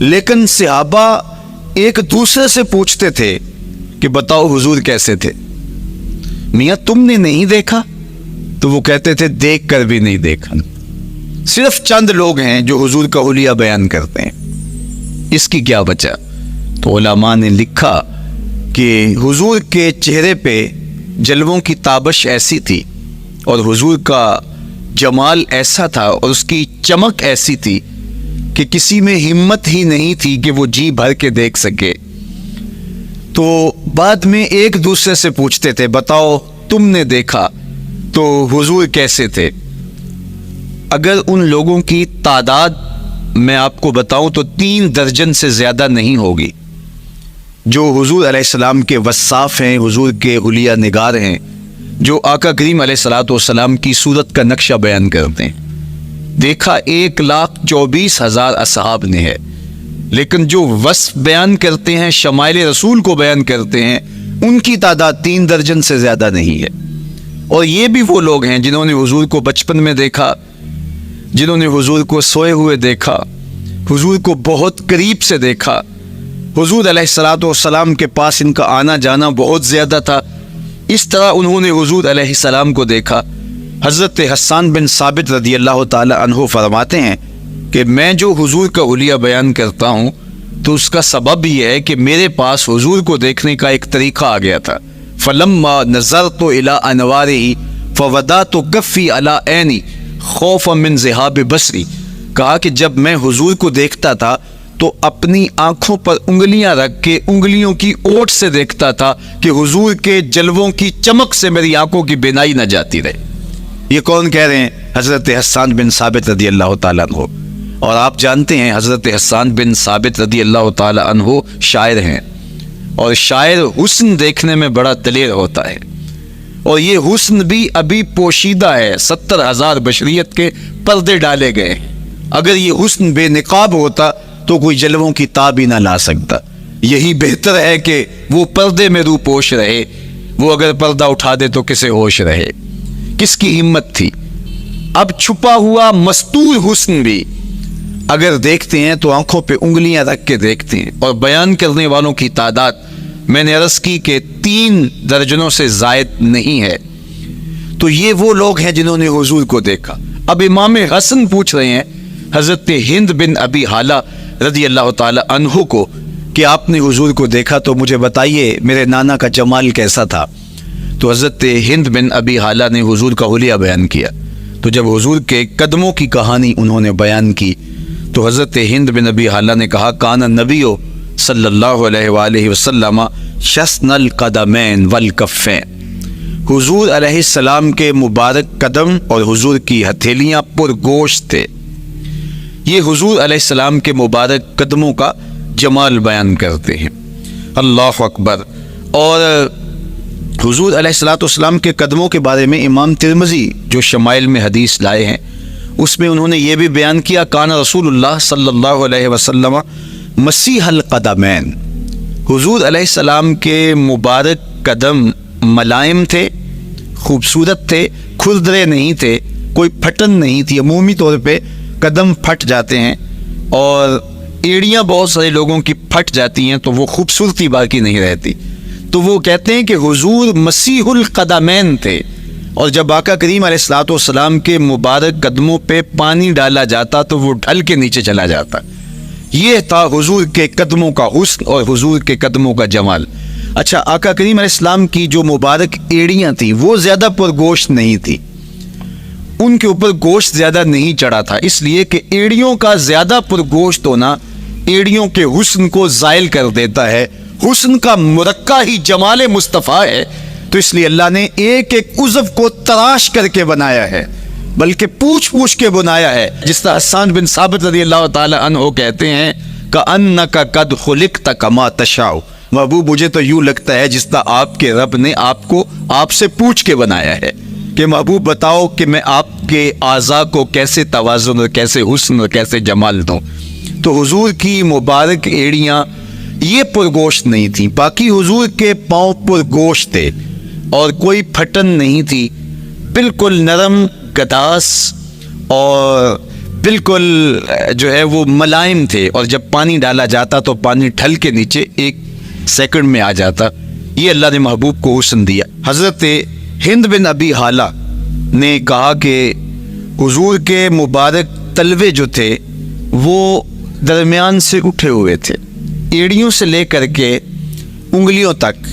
لیکن صحابہ ایک دوسرے سے پوچھتے تھے کہ بتاؤ حضور کیسے تھے؟ میاں تم نے نہیں دیکھا؟ تو وہ کہتے تھے دیکھ کر بھی نہیں دیکھا۔ صرف چند لوگ ہیں جو حضور کا حلیہ بیان کرتے ہیں، اس کی کیا وجہ؟ تو علماء نے لکھا کہ حضور کے چہرے پہ جلووں کی تابش ایسی تھی اور حضور کا جمال ایسا تھا اور اس کی چمک ایسی تھی کہ کسی میں ہمت ہی نہیں تھی کہ وہ جی بھر کے دیکھ سکے۔ تو بعد میں ایک دوسرے سے پوچھتے تھے بتاؤ تم نے دیکھا تو حضور کیسے تھے؟ اگر ان لوگوں کی تعداد میں آپ کو بتاؤں تو 3 درجن سے زیادہ نہیں ہوگی جو حضور علیہ السلام کے وصاف ہیں، حضور کے حلیہ نگار ہیں، جو آقا کریم علیہ الصلوۃ والسلام کی صورت کا نقشہ بیان کرتے ہیں۔ دیکھا 1,24,000 اصحاب نے ہے، لیکن جو وصف بیان کرتے ہیں، شمائل رسول کو بیان کرتے ہیں، ان کی تعداد 3 درجن سے زیادہ نہیں ہے۔ اور یہ بھی وہ لوگ ہیں جنہوں نے حضور کو بچپن میں دیکھا، جنہوں نے حضور کو سوئے ہوئے دیکھا، حضور کو بہت قریب سے دیکھا۔ حضور علیہ الصلوۃ والسلام کے پاس ان کا آنا جانا بہت زیادہ تھا، اس طرح انہوں نے حضور علیہ السلام کو دیکھا۔ حضرت حسان بن ثابت رضی اللہ تعالی عنہ فرماتے ہیں کہ میں جو حضور کا حلیہ بیان کرتا ہوں تو اس کا سبب یہ ہے کہ میرے پاس حضور کو دیکھنے کا ایک طریقہ آ گیا تھا۔ فلما نظرت الى انواره فودعت کفی علی عینی خوفا من ذهاب بصری، کہا کہ جب میں حضور کو دیکھتا تھا تو اپنی آنکھوں پر انگلیاں رکھ کے انگلیوں کی اوٹ سے دیکھتا تھا کہ حضور کے جلووں کی چمک سے میری آنکھوں کی بینائی نہ جاتی رہے۔ یہ کون کہہ رہے ہیں؟ حضرت حسان بن ثابت رضی اللہ تعالیٰ عنہ۔ اور آپ جانتے ہیں حضرت حسان بن ثابت رضی اللہ تعالیٰ عنہ شاعر ہیں، اور شاعر حسن دیکھنے میں بڑا دلیر ہوتا ہے، اور یہ حسن بھی ابھی پوشیدہ ہے، 70,000 بشریت کے پردے ڈالے گئے ہیں۔ اگر یہ حسن بے نقاب ہوتا تو کوئی جلووں کی تاب ہی نہ لا سکتا۔ یہی بہتر ہے کہ وہ پردے میں روح پوش رہے، وہ اگر پردہ اٹھا دے تو کسے ہوش رہے؟ کس کی ہمت تھی؟ اب چھپا ہوا مستور حسن بھی اگر دیکھتے ہیں تو آنکھوں پہ انگلیاں رکھ کے دیکھتے ہیں، اور بیان کرنے والوں کی تعداد میں نے عرض کی کہ 3 درجنوں سے زائد نہیں ہے۔ تو یہ وہ لوگ ہیں جنہوں نے حضور کو دیکھا۔ اب امام حسن پوچھ رہے ہیں حضرت ہند بن ابی اعلیٰ رضی اللہ تعالی عنہ کو کہ آپ نے حضور کو دیکھا تو مجھے بتائیے میرے نانا کا جمال کیسا تھا؟ تو حضرت ہند بن ابی اعلیٰ نے حضور کا حلیہ بیان کیا۔ تو جب حضور کے قدموں کی کہانی انہوں نے بیان کی تو حضرت ہند بن ابی حالہ نے کہا کان نبی صلی اللہ علیہ وآلہ وسلم شسن القدمین والکفین، حضور علیہ السلام کے مبارک قدم اور حضور کی ہتھیلیاں پرگوشت تھے۔ یہ حضور علیہ السلام کے مبارک قدموں کا جمال بیان کرتے ہیں۔ اللہ اکبر۔ اور حضور علیہ السلام کے قدموں کے بارے میں امام ترمذی جو شمائل میں حدیث لائے ہیں اس میں انہوں نے یہ بھی بیان کیا کان رسول اللہ صلی اللہ علیہ وسلم مسیح القدمین، حضور علیہ السلام کے مبارک قدم ملائم تھے، خوبصورت تھے، کھردرے نہیں تھے، کوئی پھٹن نہیں تھی۔ عمومی طور پہ قدم پھٹ جاتے ہیں اور ایڑیاں بہت سارے لوگوں کی پھٹ جاتی ہیں تو وہ خوبصورتی باقی نہیں رہتی، تو وہ کہتے ہیں کہ حضور مسیح القدمین تھے، اور جب آقا کریم علیہ الصلوۃ والسلام کے مبارک قدموں پہ پانی ڈالا جاتا تو وہ ڈھل کے نیچے چلا جاتا۔ یہ تھا حضور کے قدموں کا حسن اور حضور کے قدموں کا جمال۔ اچھا، آقا کریم علیہ السلام کی جو مبارک ایڑیاں تھیں وہ زیادہ پرگوشت نہیں تھی، ان کے اوپر گوشت زیادہ نہیں چڑھا تھا، اس لیے کہ ایڑیوں کا زیادہ پرگوشت ہونا ایڑیوں کے حسن کو زائل کر دیتا ہے۔ حسن کا مرقع ہی جمال مصطفیٰ ہے، تو اس لیے اللہ نے ایک ایک عضو کو تراش کر کے بنایا ہے، بلکہ پوچھ پوچھ کے بنایا ہے، جس طرح حسان بن ثابت رضی اللہ تعالی عنہ کہتے ہیں کأنک قد خلقت کما تشاء، محبوب مجھے تو یوں لگتا ہے جس طرح آپ کے رب نے آپ کو آپ سے پوچھ کے بنایا ہے کہ محبوب بتاؤ کہ میں آپ کے اعضاء کو کیسے توازن اور کیسے حسن اور کیسے جمال دوں۔ تو حضور کی مبارک ایڑیاں یہ پرگوشت نہیں تھیں، باقی حضور کے پاؤں پرگوشت تھے اور کوئی پھٹن نہیں تھی، بالکل نرم گداس اور بالکل جو ہے وہ ملائم تھے، اور جب پانی ڈالا جاتا تو پانی ڈھل کے نیچے ایک سیکنڈ میں آ جاتا۔ یہ اللہ نے محبوب کو حسن دیا۔ حضرت ہند بن ابی حالہ نے کہا کہ حضور کے مبارک تلوے جو تھے وہ درمیان سے اٹھے ہوئے تھے، ایڑیوں سے لے کر کے انگلیوں تک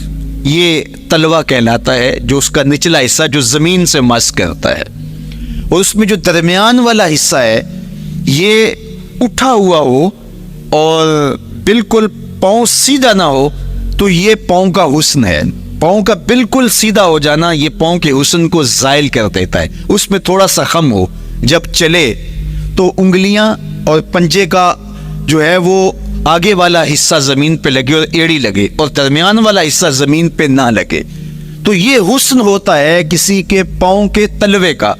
یہ تلوہ کہلاتا ہے، جو اس کا نچلا حصہ جو زمین سے مس کرتا ہے، اور اس میں جو درمیان والا حصہ ہے یہ اٹھا ہوا ہو اور بالکل پاؤں سیدھا نہ ہو تو یہ پاؤں کا حسن ہے۔ پاؤں کا بالکل سیدھا ہو جانا یہ پاؤں کے حسن کو زائل کر دیتا ہے۔ اس میں تھوڑا سا خم ہو، جب چلے تو انگلیاں اور پنجے کا جو ہے وہ آگے والا حصہ زمین پہ لگے اور ایڑی لگے، اور درمیان والا حصہ زمین پہ نہ لگے، تو یہ حسن ہوتا ہے کسی کے پاؤں کے تلوے کا۔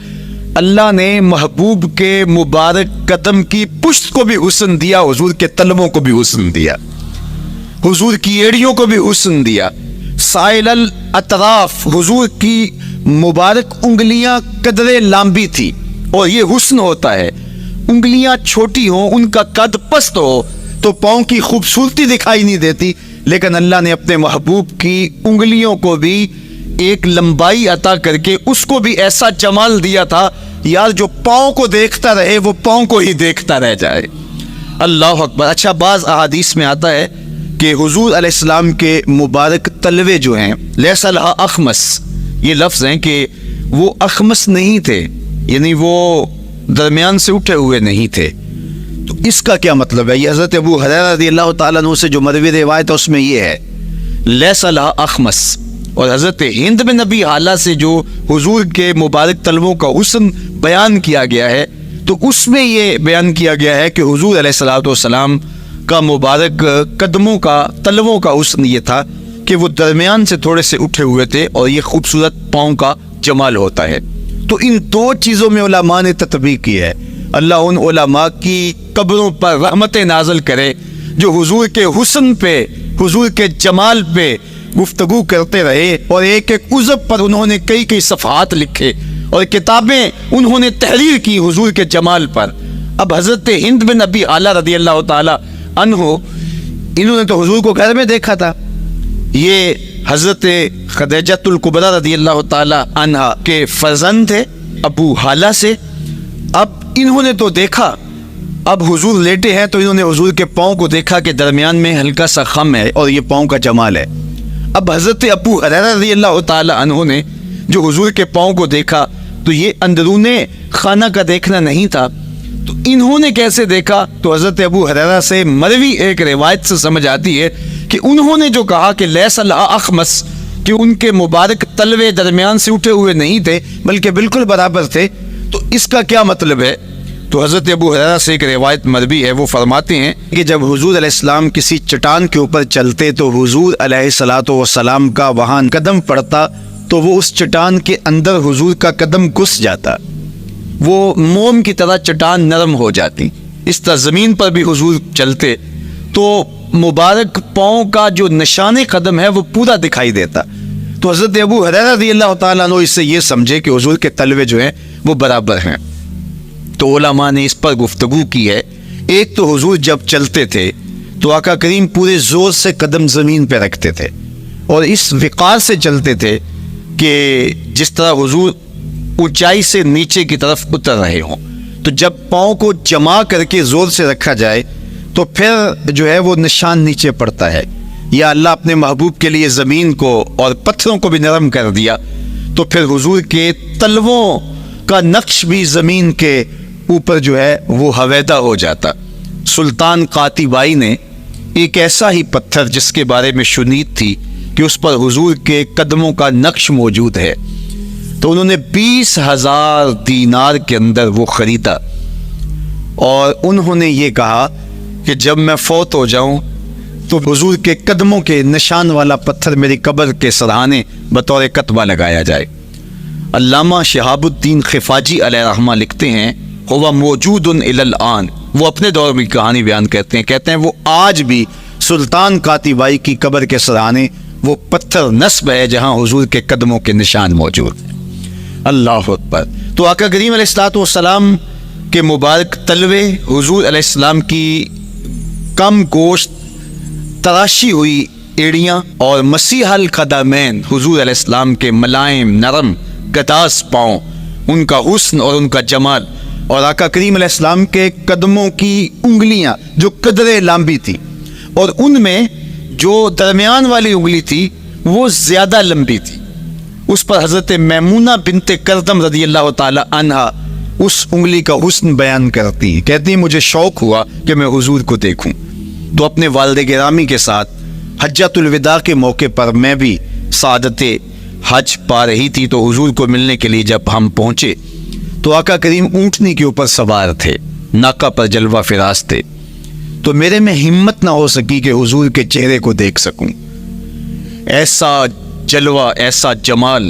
اللہ نے محبوب کے مبارک قدم کی پشت کو بھی حسن دیا، حضور کے تلووں کو بھی حسن دیا، حضور کی ایڑیوں کو بھی حسن دیا۔ سائل الاطراف، حضور کی مبارک انگلیاں قدرے لامبی تھی، اور یہ حسن ہوتا ہے۔ انگلیاں چھوٹی ہوں، ان کا قد پست ہو تو پاؤں کی خوبصورتی دکھائی نہیں دیتی، لیکن اللہ نے اپنے محبوب کی انگلیوں کو بھی ایک لمبائی عطا کر کے اس کو بھی ایسا جمال دیا تھا یار جو پاؤں کو دیکھتا رہے وہ پاؤں کو ہی دیکھتا رہ جائے۔ اللہ اکبر۔ اچھا، بعض احادیث میں آتا ہے کہ حضور علیہ السلام کے مبارک تلوے جو ہیں لیس لہا اخمس، یہ لفظ ہیں کہ وہ اخمس نہیں تھے، یعنی وہ درمیان سے اٹھے ہوئے نہیں تھے۔ تو اس کا کیا مطلب ہے؟ یہ حضرت ابو ہریرہ رضی اللہ تعالیٰ عنہ سے جو مروی روایت ہے اس میں یہ ہے لیس لہا اخمس، اور حضرت ہند بن ابی حالہ سے جو حضور کے مبارک تلووں کا حسن بیان کیا گیا ہے تو اس میں یہ بیان کیا گیا ہے کہ حضور علیہ الصلوۃ والسلام کا مبارک قدموں کا تلووں کا حسن یہ تھا کہ وہ درمیان سے تھوڑے سے اٹھے ہوئے تھے، اور یہ خوبصورت پاؤں کا جمال ہوتا ہے۔ تو ان دو چیزوں میں علماء نے تطبیق کی ہے۔ اللہ ان علماء کی قبروں پر رحمتیں نازل کرے جو حضور کے حسن پہ، حضور کے جمال پہ گفتگو کرتے رہے، اور ایک ایک عضو پر انہوں نے کئی کئی صفحات لکھے اور کتابیں انہوں نے تحریر کی حضور کے جمال پر۔ اب حضرت ہند بن ابی حالہ رضی اللہ تعالی عنہ، انہوں نے تو حضور کو گھر میں دیکھا تھا، یہ حضرت خدیجۃ الکبریٰ رضی اللہ تعالی عنہا کے فرزند تھے ابو حالہ سے۔ اب انہوں نے تو دیکھا، اب حضور لیٹے ہیں تو انہوں نے حضور کے پاؤں کو دیکھا کہ درمیان میں ہلکا سا خم ہے اور یہ پاؤں کا جمال ہے۔ اب حضرت ابو ہریرہ رضی اللہ تعالی عنہ نے جو حضور کے پاؤں کو دیکھا تو یہ اندرون خانہ کا دیکھنا نہیں تھا، تو انہوں نے کیسے دیکھا؟ تو حضرت ابو ہریرہ سے مروی ایک روایت سے سمجھ آتی ہے کہ انہوں نے جو کہا کہ لیس الاخمس، کہ ان کے مبارک تلوے درمیان سے اٹھے ہوئے نہیں تھے بلکہ بالکل برابر تھے، تو اس کا کیا مطلب ہے؟ تو حضرت ابو ہریرہ سے ایک روایت مروی ہے، وہ فرماتے ہیں کہ جب حضور علیہ السلام کسی چٹان کے اوپر چلتے تو حضور علیہ الصلوۃ والسلام کا وہاں قدم پڑتا تو وہ اس چٹان کے اندر حضور کا قدم گھس جاتا، وہ موم کی طرح چٹان نرم ہو جاتی۔ اس طرح زمین پر بھی حضور چلتے تو مبارک پاؤں کا جو نشان قدم ہے وہ پورا دکھائی دیتا۔ تو حضرت ابو ہریرہ رضی اللہ تعالیٰ عنہ اس سے یہ سمجھے کہ حضور کے تلوے جو ہیں وہ برابر ہیں۔ تو علماء نے اس پر گفتگو کی ہے۔ ایک تو حضور جب چلتے تھے تو آقا کریم پورے زور سے قدم زمین پہ رکھتے تھے اور اس وقار سے چلتے تھے کہ جس طرح حضور اونچائی سے نیچے کی طرف اتر رہے ہوں، تو جب پاؤں کو جما کر کے زور سے رکھا جائے تو پھر جو ہے وہ نشان نیچے پڑتا ہے، یا اللہ اپنے محبوب کے لیے زمین کو اور پتھروں کو بھی نرم کر دیا تو پھر حضور کے تلووں کا نقش بھی زمین کے اوپر جو ہے وہ حویدہ ہو جاتا۔ سلطان قاتیبائی نے ایک ایسا ہی پتھر جس کے بارے میں شنید تھی کہ اس پر حضور کے قدموں کا نقش موجود ہے، تو انہوں نے 20,000 دینار کے اندر وہ خریدا اور انہوں نے یہ کہا کہ جب میں فوت ہو جاؤں تو حضور کے قدموں کے نشان والا پتھر میری قبر کے سرہانے بطور کتبہ لگایا جائے۔ علامہ شہاب الدین خفاجی علیہ رحمہ لکھتے ہیں ہوا موجود الی الآن، وہ اپنے دور میں کہانی بیان کہتے ہیں وہ آج بھی سلطان قاتیبائی کی قبر کے سرہانے وہ پتھر نصب ہے جہاں حضور کے قدموں کے نشان موجود ہیں۔ اللہ اکبر۔ تو آقا کریم علیہ الصلوۃ والسلام کے مبارک تلوے، حضور علیہ السلام کی کم گوشت تراشی ہوئی ایڑیاں اور مسیح القدمین، حضور علیہ السلام کے ملائم نرم گداز پاؤں، ان کا حسن اور ان کا جمال، اور آقا کریم علیہ السلام کے قدموں کی انگلیاں جو قدرے لمبی تھی اور ان میں جو درمیان والی انگلی تھی وہ زیادہ لمبی تھی، اس پر حضرت میمونہ بنت کردم رضی اللہ تعالی عنہا اس انگلی کا حسن بیان کرتی ہیں، کہتی ہیں مجھے شوق ہوا کہ میں حضور کو دیکھوں، تو اپنے والد گرامی کے ساتھ حجۃ الوداع کے موقع پر میں بھی سعادت حج پا رہی تھی، تو حضور کو ملنے کے لیے جب ہم پہنچے تو آقا کریم اونٹنی کے اوپر سوار تھے، ناکہ پر جلوہ فراز تھے، تو میرے میں ہمت نہ ہو سکی کہ حضور کے چہرے کو دیکھ سکوں۔ ایسا جلوہ، ایسا جمال،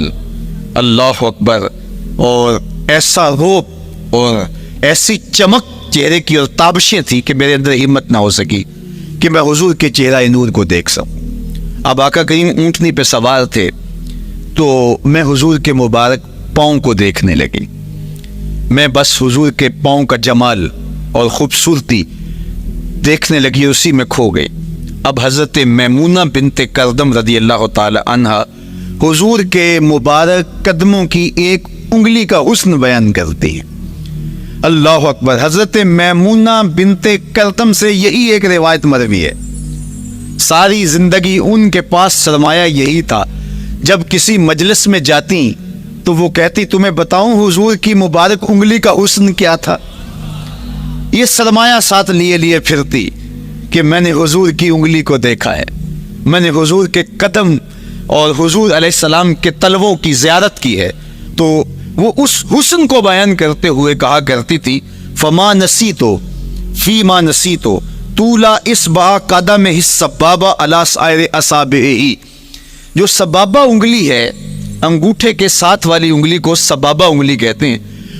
اللہ اکبر، اور ایسا روپ اور ایسی چمک چہرے کی اور تابشیں تھی کہ میرے اندر ہمت نہ ہو سکی کہ میں حضور کے چہرہ نور کو دیکھ سکوں۔ اب آقا کریم اونٹنی پہ سوار تھے تو میں حضور کے مبارک پاؤں کو دیکھنے لگی، میں بس حضور کے پاؤں کا جمال اور خوبصورتی دیکھنے لگی، اسی میں کھو گئی۔ اب حضرت میمونہ بنت کردم رضی اللہ تعالی عنہا حضور کے مبارک قدموں کی ایک انگلی کا حسن بیان کرتی ہے۔ اللہ اکبر۔ حضرت میمونہ بنت کردم سے یہی ایک روایت مروی ہے، ساری زندگی ان کے پاس سرمایہ یہی تھا، جب کسی مجلس میں جاتی تو وہ کہتی تمہیں بتاؤں حضور کی مبارک انگلی کا حسن کیا تھا، یہ سرمایہ ساتھ لیے لیے پھرتی کہ میں نے حضور کی انگلی کو دیکھا ہے، میں نے حضور کے قدم اور حضور علیہ السلام کے تلووں کی زیارت کی ہے۔ تو وہ اس حسن کو بیان کرتے ہوئے کہا کرتی تھی فما نسیتو فیما نسیتو طولا اصبع قدمہ السبابہ علی سائر اصابعہ، جو سبابہ انگلی ہے، انگوٹھے کے ساتھ والی انگلی کو سبابہ انگلی کہتے ہیں،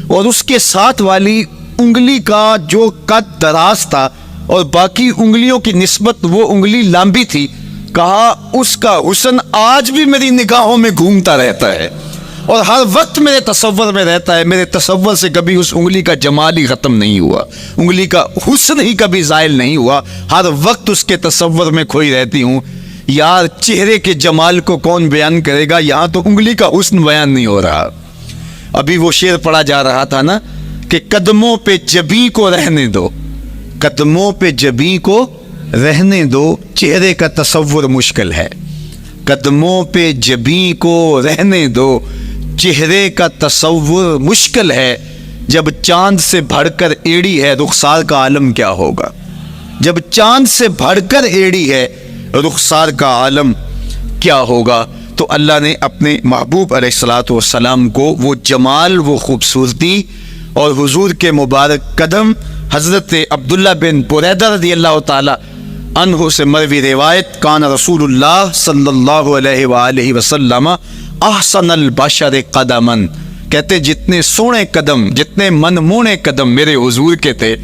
اور اس کے ساتھ والی انگلی کا جو قد دراز تھا اور باقی انگلیوں کی نسبت وہ انگلی لمبی تھی، کہا اس کا حسن آج بھی میری نگاہوں میں گھومتا رہتا ہے اور ہر وقت میرے تصور میں رہتا ہے، میرے تصور سے کبھی اس انگلی کا جمال ہی ختم نہیں ہوا، انگلی کا حسن ہی کبھی زائل نہیں ہوا، ہر وقت اس کے تصور میں کھوئی رہتی ہوں۔ یار چہرے کے جمال کو کون بیان کرے گا، یہاں تو انگلی کا حسن بیان نہیں ہو رہا۔ ابھی وہ شعر پڑھا جا رہا تھا نا کہ قدموں پہ جبیں کو رہنے دو، قدموں پہ جبیں کو رہنے دو، چہرے کا تصور مشکل ہے، قدموں پہ جبیں کو رہنے دو، چہرے کا تصور مشکل ہے، جب چاند سے بڑھ کر ایڑی ہے رخسار کا عالم کیا ہوگا؟ جب چاند سے بڑھ کر ایڑی ہے رخسار کا عالم کیا ہوگا؟ تو اللہ نے اپنے محبوب علیہ الصلوۃ والسلام کو وہ جمال، وہ خوبصورتی اور حضور کے مبارک قدم، حضرت عبداللہ بن بریدہ رضی اللہ تعالی عنہ سے مروی روایت، کان رسول اللہ صلی اللہ علیہ وآلہ وسلم احسن البشر قدما، کہتے جتنے سونے قدم، جتنے من مونے قدم میرے حضور کے تھے،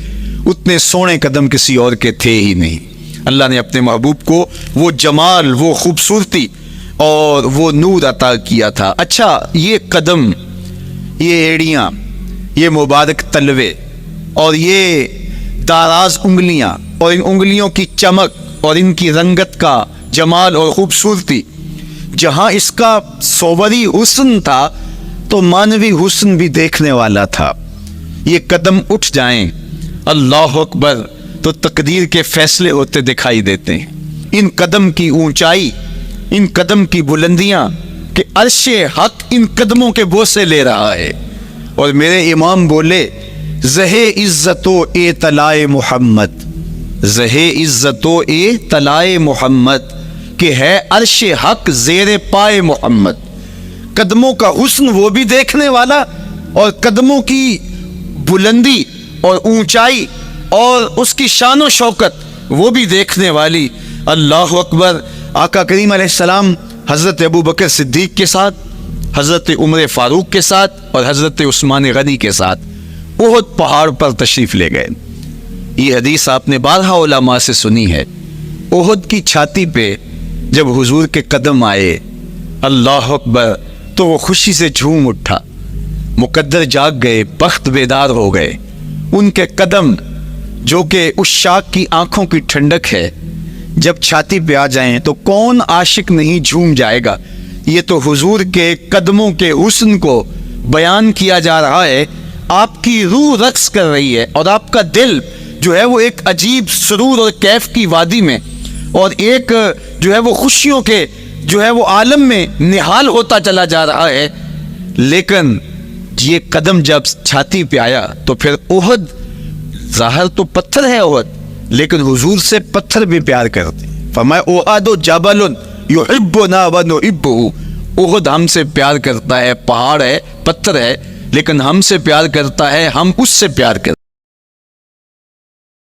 اتنے سونے قدم کسی اور کے تھے ہی نہیں۔ اللہ نے اپنے محبوب کو وہ جمال، وہ خوبصورتی اور وہ نور عطا کیا تھا۔ اچھا، یہ قدم، یہ ایڑیاں، یہ مبارک تلوے اور یہ داراز انگلیاں اور ان انگلیوں کی چمک اور ان کی رنگت کا جمال اور خوبصورتی، جہاں اس کا صوری حسن تھا تو مانوی حسن بھی دیکھنے والا تھا۔ یہ قدم اٹھ جائیں، اللہ اکبر، تو تقدیر کے فیصلے ہوتے دکھائی دیتے ہیں۔ ان قدم کی اونچائی، ان قدم کی بلندیاں کہ عرش حق ان قدموں کے بوسے لے رہا ہے۔ اور میرے امام بولے، زہے عزت و اے طلائے محمد، زہے عزت و اے طلائے محمد، کہ ہے عرش حق زیر پائے محمد۔ قدموں کا حسن وہ بھی دیکھنے والا، اور قدموں کی بلندی اور اونچائی اور اس کی شان و شوکت وہ بھی دیکھنے والی۔ اللہ اکبر۔ آقا کریم علیہ السلام حضرت ابوبکر صدیق کے ساتھ، حضرت عمر فاروق کے ساتھ اور حضرت عثمان غنی کے ساتھ احد پہاڑ پر تشریف لے گئے۔ یہ حدیث آپ نے بارہا علماء سے سنی ہے۔ احد کی چھاتی پہ جب حضور کے قدم آئے، اللہ اکبر، تو وہ خوشی سے جھوم اٹھا، مقدر جاگ گئے، بخت بیدار ہو گئے۔ ان کے قدم جو کہ اس شاک کی آنکھوں کی ٹھنڈک ہے، جب چھاتی پہ آ جائیں تو کون عاشق نہیں جھوم جائے گا۔ یہ تو حضور کے قدموں کے حسن کو بیان کیا جا رہا ہے، آپ کی روح رقص کر رہی ہے اور آپ کا دل جو ہے وہ ایک عجیب سرور اور کیف کی وادی میں اور ایک جو ہے وہ خوشیوں کے جو ہے وہ عالم میں نہال ہوتا چلا جا رہا ہے۔ لیکن یہ قدم جب چھاتی پہ آیا تو پھر احد، ظاہر تو پتھر ہے احد، لیکن حضور سے پتھر بھی پیار کرتے ہیں۔ فرمایا احد جبل یحبنا ونحبہ، احد ہم سے پیار کرتا ہے، پہاڑ ہے، پتھر ہے، لیکن ہم سے پیار کرتا ہے، ہم اس سے پیار کرتے ہیں۔